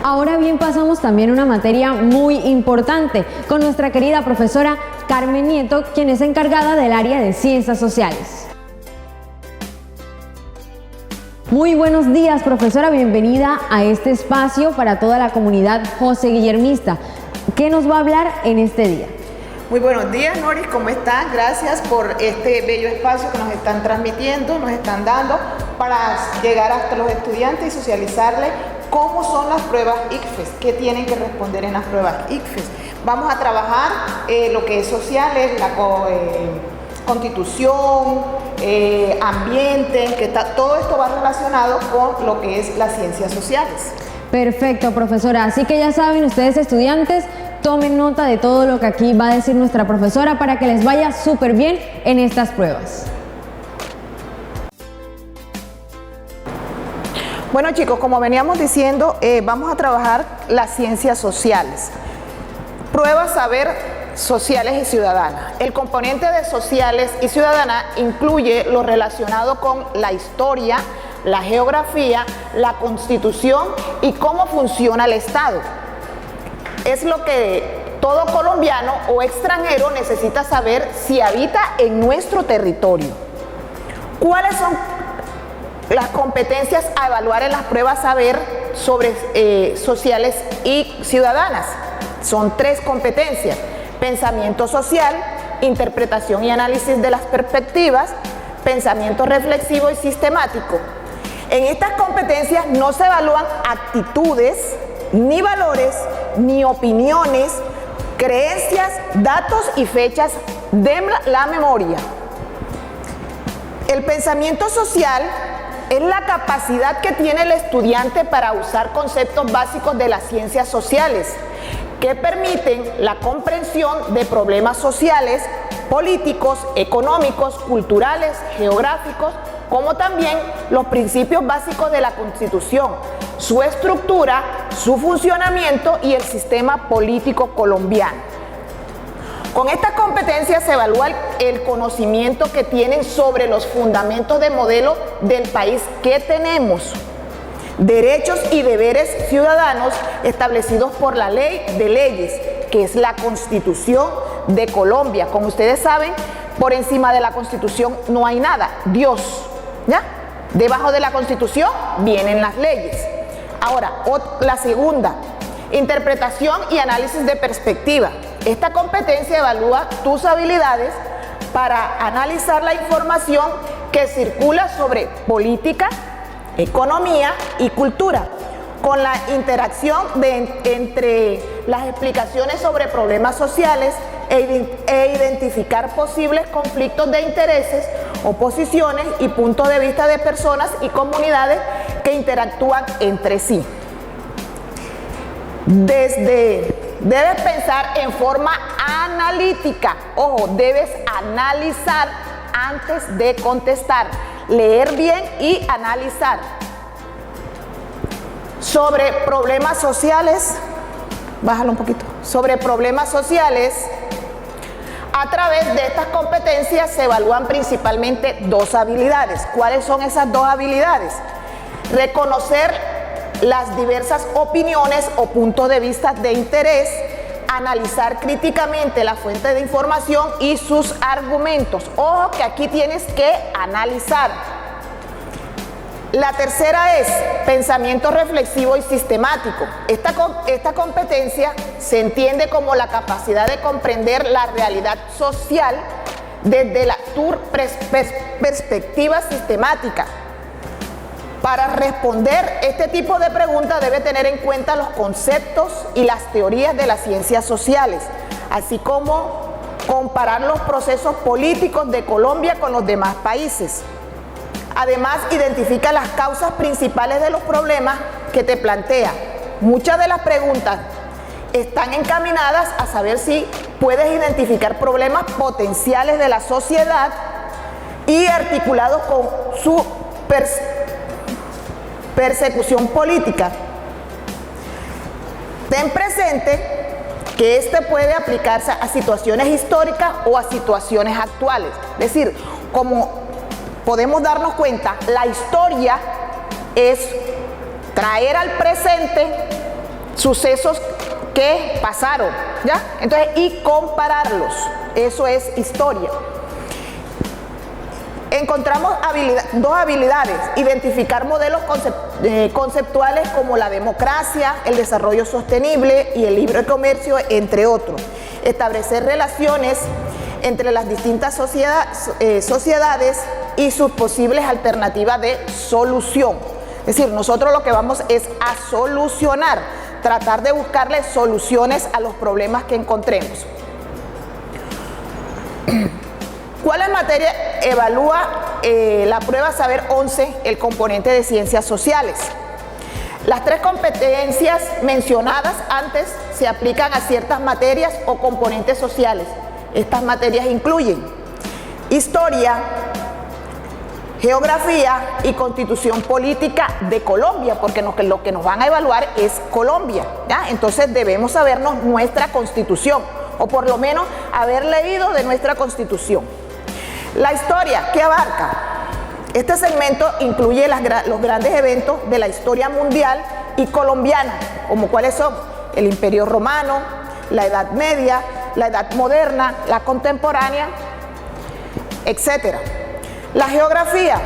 ahora bien pasamos también a una materia muy importante con nuestra querida profesora Carmen Nieto, quien es encargada del área de Ciencias Sociales. Muy buenos días, profesora, bienvenida a este espacio para toda la comunidad José Guillermista. ¿Qué nos va a hablar en este día? Muy buenos días, Noris, ¿cómo están? Gracias por este bello espacio que nos están transmitiendo, nos están dando para llegar hasta los estudiantes y socializarles cómo son las pruebas ICFES, qué tienen que responder en las pruebas ICFES. Vamos a trabajar lo que es sociales, la constitución, ambiente, todo esto va relacionado con lo que es las ciencias sociales. Perfecto, profesora. Así que ya saben, ustedes estudiantes, tomen nota de todo lo que aquí va a decir nuestra profesora para que les vaya súper bien en estas pruebas. Bueno, chicos, como veníamos diciendo, vamos a trabajar las ciencias sociales. Pruebas saber sociales y ciudadanas. El componente de sociales y ciudadana incluye lo relacionado con la historia, la geografía, la constitución y cómo funciona el Estado. Es lo que todo colombiano o extranjero necesita saber si habita en nuestro territorio. ¿Cuáles son las competencias a evaluar en las pruebas saber sobre sociales y ciudadanas? Son 3 competencias: pensamiento social, interpretación y análisis de las perspectivas, pensamiento reflexivo y sistemático. En estas competencias no se evalúan actitudes, ni valores, ni opiniones, creencias, datos y fechas de la memoria. El pensamiento social es la capacidad que tiene el estudiante para usar conceptos básicos de las ciencias sociales que permiten la comprensión de problemas sociales, políticos, económicos, culturales, geográficos, como también los principios básicos de la Constitución, su estructura, su funcionamiento y el sistema político colombiano. Con estas competencias se evalúa el conocimiento que tienen sobre los fundamentos de modelo del país que tenemos, derechos y deberes ciudadanos establecidos por la ley de leyes, que es la Constitución de Colombia. Como ustedes saben, por encima de la Constitución no hay nada, Dios, ¿ya? Debajo de la Constitución vienen las leyes. Ahora, la segunda, interpretación y análisis de perspectiva. Esta competencia evalúa tus habilidades para analizar la información que circula sobre política, economía y cultura, con la interacción entre las explicaciones sobre problemas sociales e identificar posibles conflictos de intereses, oposiciones y puntos de vista de personas y comunidades que interactúan entre sí. Debes pensar en forma analítica, ojo, debes analizar antes de contestar, leer bien y analizar sobre problemas sociales. Bájalo un poquito. Sobre problemas sociales. A través de estas competencias se evalúan principalmente 2 habilidades. ¿Cuáles son esas 2 habilidades? Reconocer las diversas opiniones o puntos de vista de interés, analizar críticamente la fuente de información y sus argumentos. Ojo que aquí tienes que analizar. La tercera es pensamiento reflexivo y sistemático. Esta competencia se entiende como la capacidad de comprender la realidad social desde tu perspectiva sistemática. Para responder este tipo de preguntas debe tener en cuenta los conceptos y las teorías de las ciencias sociales, así como comparar los procesos políticos de Colombia con los demás países. Además, identifica las causas principales de los problemas que te plantea. Muchas de las preguntas están encaminadas a saber si puedes identificar problemas potenciales de la sociedad y articulados con su persecución política. Ten presente que este puede aplicarse a situaciones históricas o a situaciones actuales. Es decir, como podemos darnos cuenta, la historia es traer al presente sucesos que pasaron, ¿ya? Entonces, y compararlos, eso es historia. Encontramos dos habilidades: identificar modelos conceptuales como la democracia, el desarrollo sostenible y el libre comercio, entre otros. Establecer relaciones entre las distintas sociedades y sus posibles alternativas de solución. Es decir, nosotros lo que vamos es a solucionar, tratar de buscarle soluciones a los problemas que encontremos. ¿Cuáles materias evalúa la prueba Saber 11, el componente de ciencias sociales? Las tres competencias mencionadas antes se aplican a ciertas materias o componentes sociales. Estas materias incluyen historia, geografía y constitución política de Colombia, porque lo que nos van a evaluar es Colombia, ¿ya? Entonces debemos sabernos nuestra constitución, o por lo menos haber leído de nuestra constitución. La historia, ¿qué abarca? Este segmento incluye los grandes eventos de la historia mundial y colombiana, como cuáles son el Imperio Romano, la Edad Media, la Edad Moderna, la contemporánea, etc. La geografía.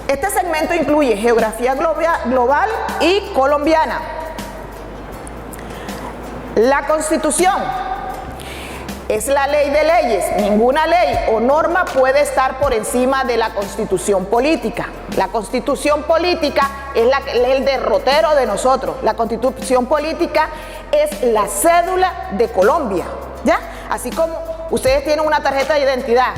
Este segmento incluye geografía global y colombiana. La Constitución es la ley de leyes. Ninguna ley o norma puede estar por encima de la Constitución política. La Constitución política es el derrotero de nosotros. La Constitución política es la cédula de Colombia, ¿ya? Así como ustedes tienen una tarjeta de identidad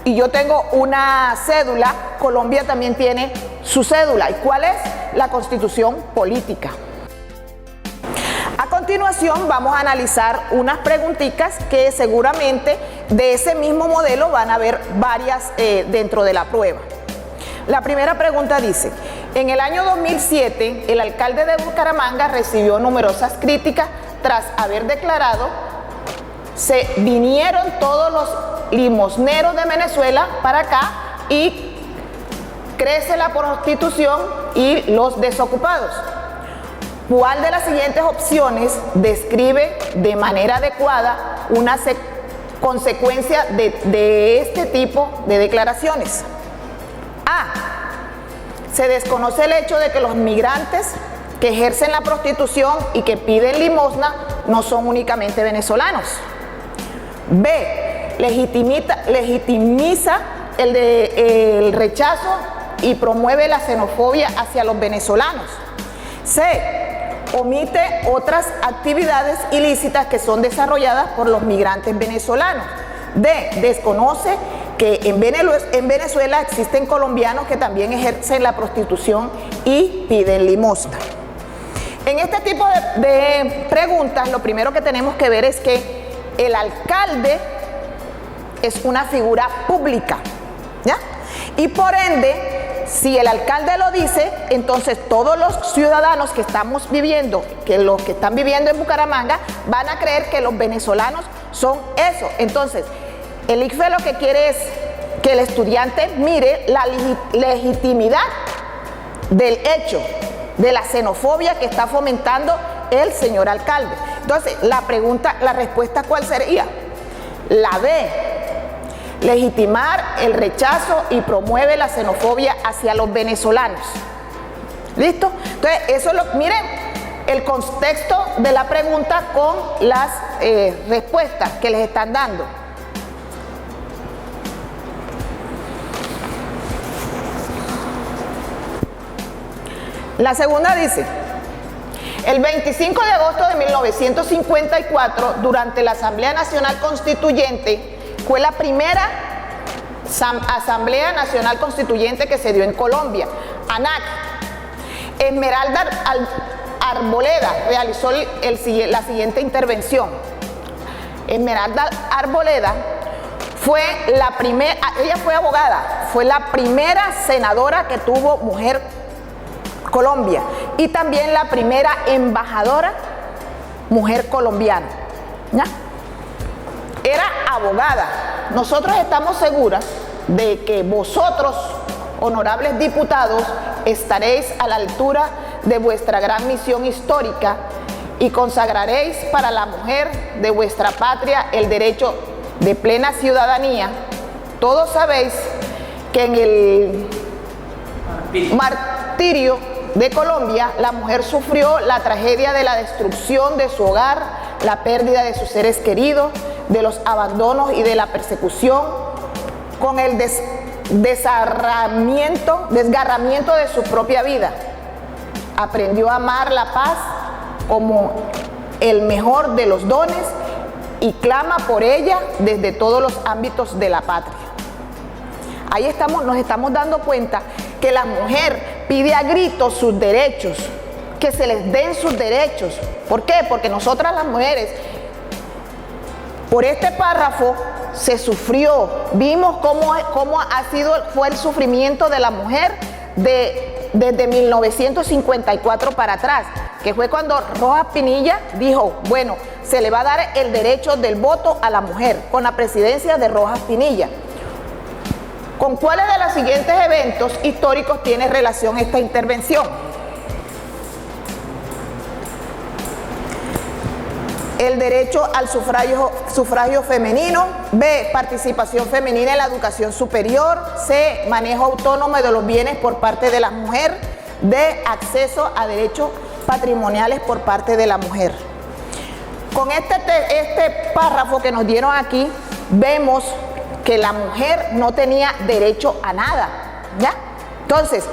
y yo tengo una cédula, Colombia también tiene su cédula. ¿Y cuál es? La Constitución política. A continuación vamos a analizar unas preguntitas que seguramente de ese mismo modelo van a haber varias dentro de la prueba. La primera pregunta dice: en el año 2007 el alcalde de Bucaramanga recibió numerosas críticas tras haber declarado: se vinieron todos los limosneros de Venezuela para acá y crece la prostitución y los desocupados. ¿Cuál de las siguientes opciones describe de manera adecuada una consecuencia de este tipo de declaraciones? A. Se desconoce el hecho de que los migrantes que ejercen la prostitución y que piden limosna no son únicamente venezolanos. B. Legitimiza el rechazo y promueve la xenofobia hacia los venezolanos. C. Omite otras actividades ilícitas que son desarrolladas por los migrantes venezolanos. D. Desconoce que en Venezuela existen colombianos que también ejercen la prostitución y piden limosna. En este tipo de preguntas, lo primero que tenemos que ver es que el alcalde es una figura pública, ¿ya? Y por ende, si el alcalde lo dice, entonces todos los ciudadanos que estamos viviendo, que los que están viviendo en Bucaramanga, van a creer que los venezolanos son eso. Entonces, el ICFES lo que quiere es que el estudiante mire la legitimidad del hecho, de la xenofobia que está fomentando el señor alcalde. Entonces, la respuesta, ¿cuál sería? La B. Legitimar el rechazo y promueve la xenofobia hacia los venezolanos. ¿Listo? Entonces, miren el contexto de la pregunta con las respuestas que les están dando. La segunda dice: el 25 de agosto de 1954, durante la Asamblea Nacional Constituyente, fue la primera Asamblea Nacional Constituyente que se dio en Colombia, ANAC. Esmeralda Arboleda realizó la siguiente intervención. Esmeralda Arboleda fue la primera, ella fue abogada, fue la primera senadora que tuvo mujer Colombia y también la primera embajadora mujer colombiana, ¿ya? Era abogada. Nosotros estamos seguras de que vosotros, honorables diputados, estaréis a la altura de vuestra gran misión histórica y consagraréis para la mujer de vuestra patria el derecho de plena ciudadanía. Todos sabéis que en el martirio de Colombia la mujer sufrió la tragedia de la destrucción de su hogar, la pérdida de sus seres queridos, de los abandonos y de la persecución, con el desgarramiento de su propia vida. Aprendió a amar la paz como el mejor de los dones y clama por ella desde todos los ámbitos de la patria. Ahí nos estamos dando cuenta que la mujer pide a gritos sus derechos, que se les den sus derechos. ¿Por qué? Porque nosotras las mujeres, por este párrafo se sufrió, vimos cómo fue el sufrimiento de la mujer desde 1954 para atrás, que fue cuando Rojas Pinilla dijo, bueno, se le va a dar el derecho del voto a la mujer, con la presidencia de Rojas Pinilla. ¿Con cuáles de los siguientes eventos históricos tiene relación esta intervención? El derecho al sufragio femenino. B, participación femenina en la educación superior. C, manejo autónomo de los bienes por parte de la mujer. D, acceso a derechos patrimoniales por parte de la mujer. Con este párrafo que nos dieron aquí, vemos que la mujer no tenía derecho a nada, ¿ya? Entonces,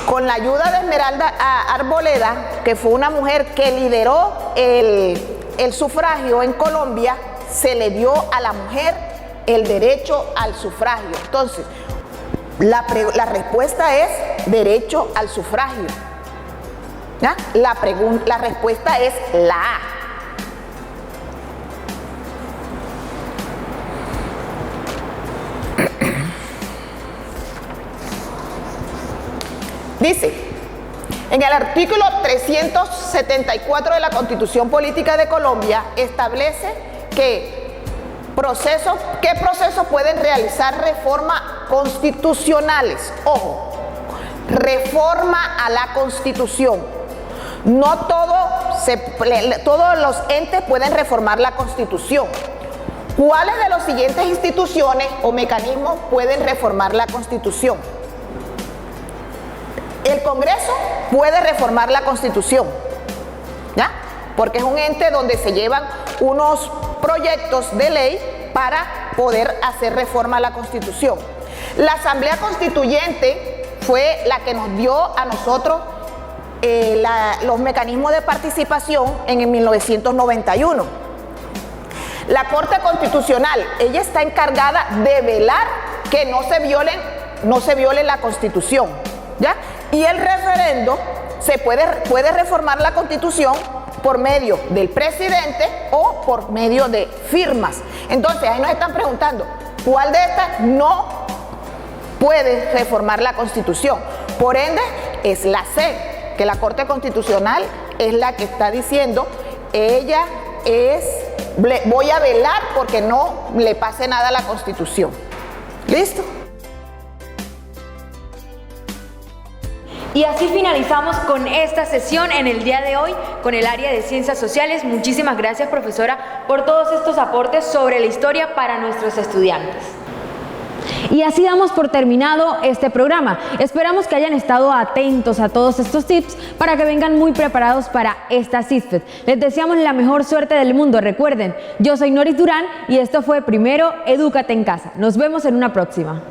con la ayuda de Esmeralda Arboleda, que fue una mujer que lideró el sufragio en Colombia, se le dio a la mujer el derecho al sufragio. Entonces, la respuesta es derecho al sufragio, ¿ya? La respuesta es la A. Dice, en el artículo 374 de la Constitución Política de Colombia establece qué procesos pueden realizar reformas constitucionales. Ojo, reforma a la Constitución. No todos los entes pueden reformar la Constitución. ¿Cuáles de las siguientes instituciones o mecanismos pueden reformar la Constitución? El Congreso puede reformar la Constitución, ¿ya? Porque es un ente donde se llevan unos proyectos de ley para poder hacer reforma a la Constitución. La Asamblea Constituyente fue la que nos dio a nosotros los mecanismos de participación en el 1991. La Corte Constitucional, ella está encargada de velar que no se viole la Constitución, ¿ya? Y el referendo puede reformar la Constitución por medio del presidente o por medio de firmas. Entonces, ahí nos están preguntando, ¿cuál de estas no puede reformar la Constitución? Por ende, es la C, que la Corte Constitucional es la que está diciendo, voy a velar porque no le pase nada a la Constitución. ¿Listo? Y así finalizamos con esta sesión en el día de hoy con el área de Ciencias Sociales. Muchísimas gracias, profesora, por todos estos aportes sobre la historia para nuestros estudiantes. Y así damos por terminado este programa. Esperamos que hayan estado atentos a todos estos tips para que vengan muy preparados para esta CISFET. Les deseamos la mejor suerte del mundo. Recuerden, yo soy Noris Durán y esto fue Primero Edúcate en Casa. Nos vemos en una próxima.